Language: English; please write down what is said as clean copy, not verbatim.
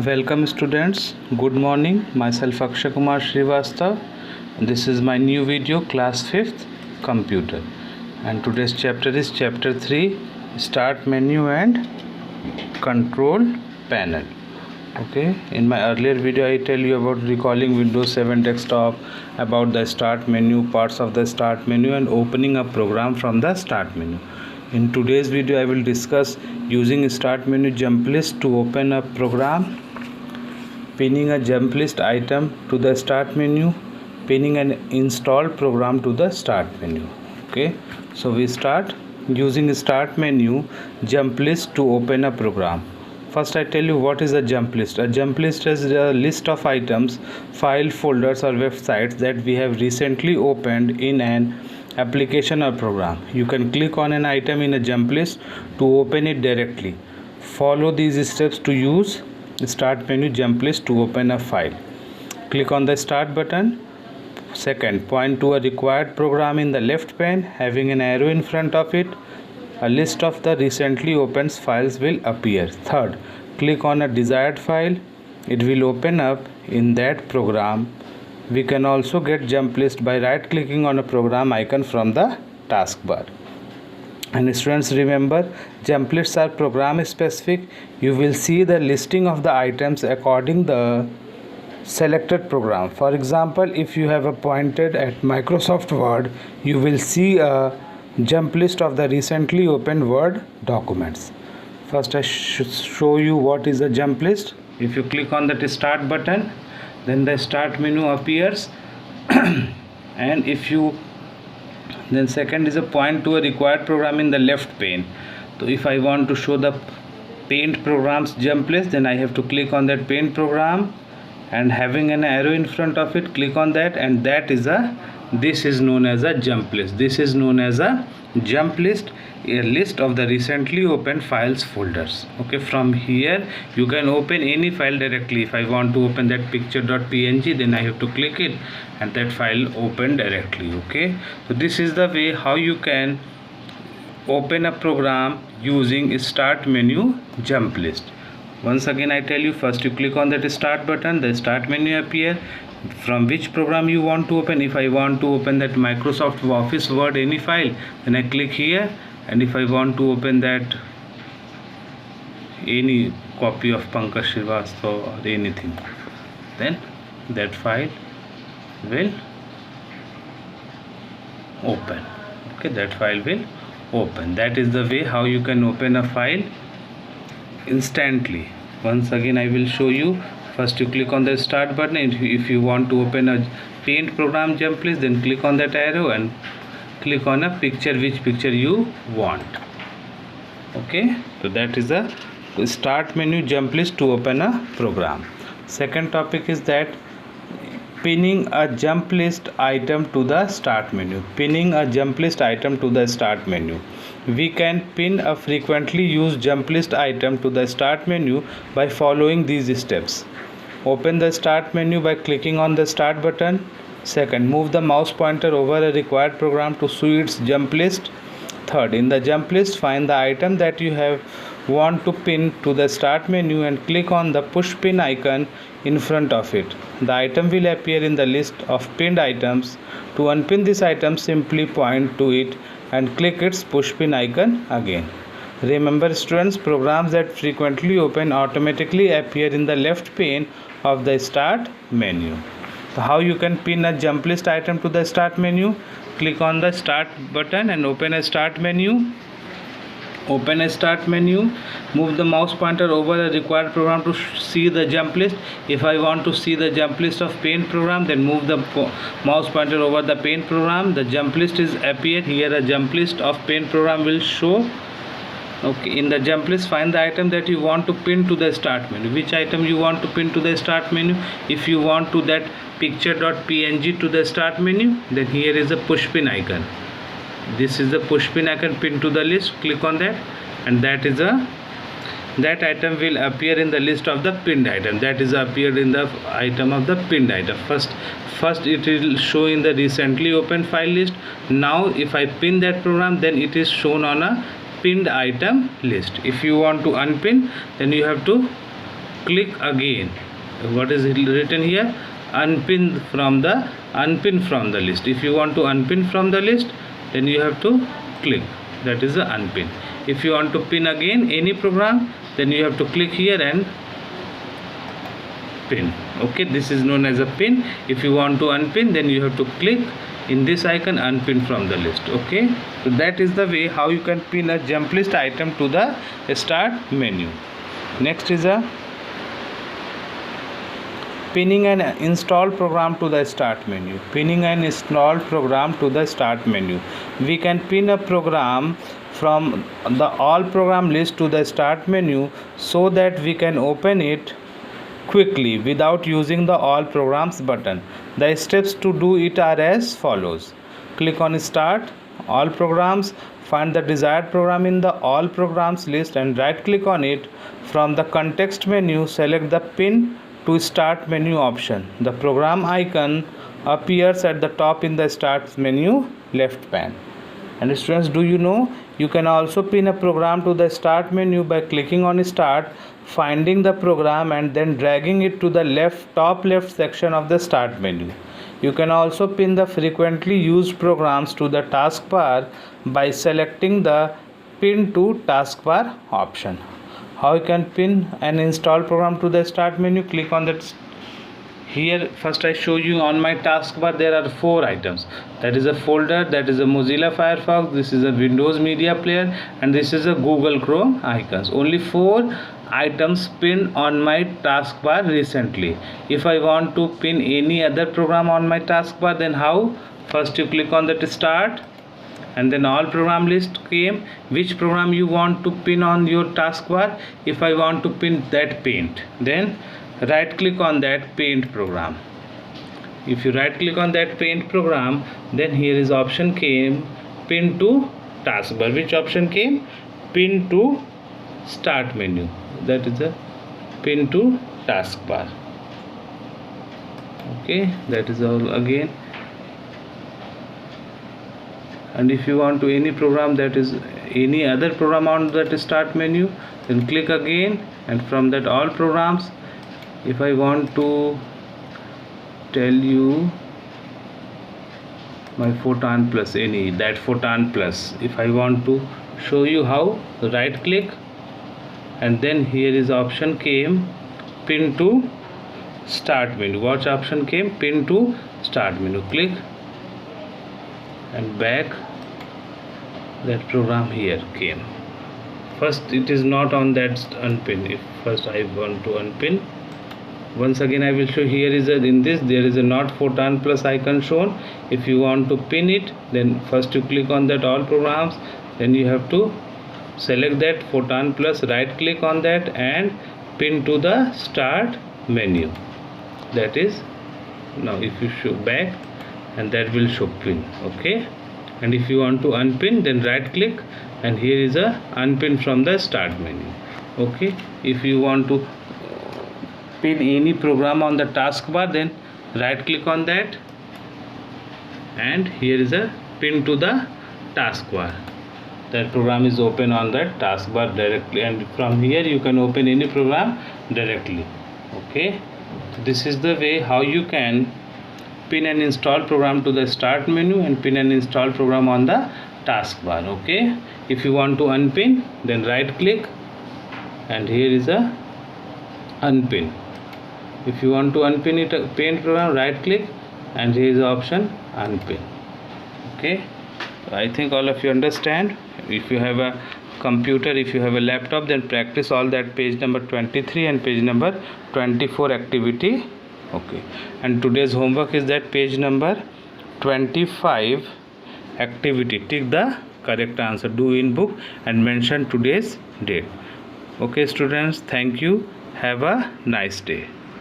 Welcome students. Good morning. Myself Akshay Kumar Srivastav. This is my new video, class 5th computer. And today's chapter is chapter 3, start menu and control panel. Okay, in my earlier video I tell you about recalling Windows 7 desktop, about the start menu, parts of the start menu and opening a program from the start menu. In today's video I will discuss using start menu jump list to open a program, pinning a jump list item to the start menu, pinning an installed program to the start menu. Okay, so we start using start menu jump list to open a program. First I tell you what is a jump list. A jump list is a list of items, file, folders or websites that we have recently opened in an application or program. You can click on an item in a jump list to open it directly. Follow these steps to use start menu jump list to open a file. Click on the start button. Second, point to a required program in the left pane having an arrow in front of it. A list of the recently opened files will appear. Third, click on a desired file. It will open up in that program. We can also get jump list by right clicking on a program icon from the taskbar. And students, remember, jump lists are program specific. You will see the listing of the items according the selected program. For example, if you have appointed at Microsoft Word, you will see a jump list of the recently opened Word documents. First I should show you what is a jump list. If you click on that start button, then the start menu appears and then second is a point to a required program in the left pane. So if I want to show the paint programs jump list, then I have to click on that paint program and having an arrow in front of it, click on that, and this is known as a jump list. This is known as a jump list, a list of the recently opened files folders. Okay, from here you can open any file directly. If I want to open that picture.png, then I have to click it and that file open directly. Okay, so this is the way how you can open a program using start menu jump list. Once again I tell you, first you click on that start button, the start menu appear. From which program you want to open. If I want to open that Microsoft Office Word any file, then I click here, and if I want to open that any copy of Pankaj Srivastav or anything, then that file will open. Okay, that file will open. That is the way how you can open a file instantly. Once again I will show you. First you click on the start button. If you want to open a paint program jump list, then click on that arrow and click on a picture, which picture you want. Okay, so that is the start menu jump list to open a program. Second topic is that pinning a jump list item to the start menu. Pinning a jump list item to the start menu. We can pin a frequently used jump list item to the start menu by following these steps. Open the start menu by clicking on the start button. Second, move the mouse pointer over a required program to see its jump list. Third, in the jump list, find the item that you want to pin to the start menu and click on the push pin icon in front of it. The item will appear in the list of pinned items. To unpin this item, simply point to it and click its push pin icon again. Remember students, programs that frequently open automatically appear in the left pane of the start menu. So how you can pin a jump list item to the start menu? Click on the start button and open a start menu. Open a start menu. Move the mouse pointer over a required program to see the jump list. If I want to see the jump list of paint program, then move the mouse pointer over the paint program. The jump list is appeared here. A jump list of paint program will show. Okay, in the jump list, find the item that you want to pin to the start menu. Which item you want to pin to the start menu? If you want to that picture.png to the start menu, then here is a push pin icon. This is the push pin icon pinned to the list. Click on that, and that item will appear in the list of the pinned item. That is appeared in the item of the pinned item. First it will show in the recently opened file list. Now if I pin that program, then it is shown on a pinned item list. If you want to unpin, then you have to click again. What is written here? Unpin from the list. If you want to unpin from the list, then you have to click. That is the unpin. If you want to pin again any program, then you have to click here and pin. Okay, this is known as a pin. If you want to unpin, then you have to click in this icon, unpin from the list. Okay, so that is the way how you can pin a jump list item to the start menu. Next is a pinning an installed program to the start menu. Pinning an installed program to the start menu. We can pin a program from the all program list to the start menu so that we can open it quickly without using the all programs button. The steps to do it are as follows. Click on start, all programs, find the desired program in the all programs list and right click on it. From the context menu, select the pin to start menu option. The program icon appears at the top in the start menu left pane. And students, do you know you can also pin a program to the start menu by clicking on start, finding the program and then dragging it to the top left section of the start menu. You can also pin the frequently used programs to the taskbar by selecting the pin to taskbar option. How you can pin an installed program to the start menu? Click on that. Here first I show you on my taskbar there are 4 items. That is a folder, that is a Mozilla Firefox, this is a Windows Media Player, and this is a Google Chrome icons. Only 4 items pinned on my taskbar recently. If I want to pin any other program on my taskbar, then how? First you click on that start and then all program list came. Which program you want to pin on your taskbar? If I want to pin that paint, then right click on that paint program. If you right click on that paint program, then here is option came pin to taskbar. Which option came? Pin to start menu. That is a pin to taskbar. Okay, that is all again. And if you want to any program, that is any other program on that start menu, then click again, and from that all programs, if I want to tell you my Photon Plus, any that Photon Plus, if I want to show you how, right click and then here is option came pin to start menu. What option came? Pin to start menu. Click and back, that program here came. First it is not on that unpin. If first I want to unpin, once again I will show. Here is in this there is a not Photon Plus icon shown. If you want to pin it, then first you click on that all programs, then you have to select that Photon Plus, right click on that and pin to the start menu. That is, now if you show back, and that will show pin. Okay, and if you want to unpin, then right click and here is a unpin from the start menu. Okay, if you want to pin any program on the taskbar, then right click on that and here is a pin to the taskbar. That program is open on that taskbar directly, and from here you can open any program directly. Okay, this is the way how you can pin and install program to the start menu and pin and install program on the taskbar. Okay, if you want to unpin, then right click and here is a unpin. If you want to unpin it, paint program, right click and here is the option unpin. Okay, I think all of you understand. If you have a computer, if you have a laptop, then practice all that page number 23 and page number 24 activity. Okay, and today's homework is that page number 25 activity. Take the correct answer, do in book and mention today's date. Okay students, thank you, have a nice day.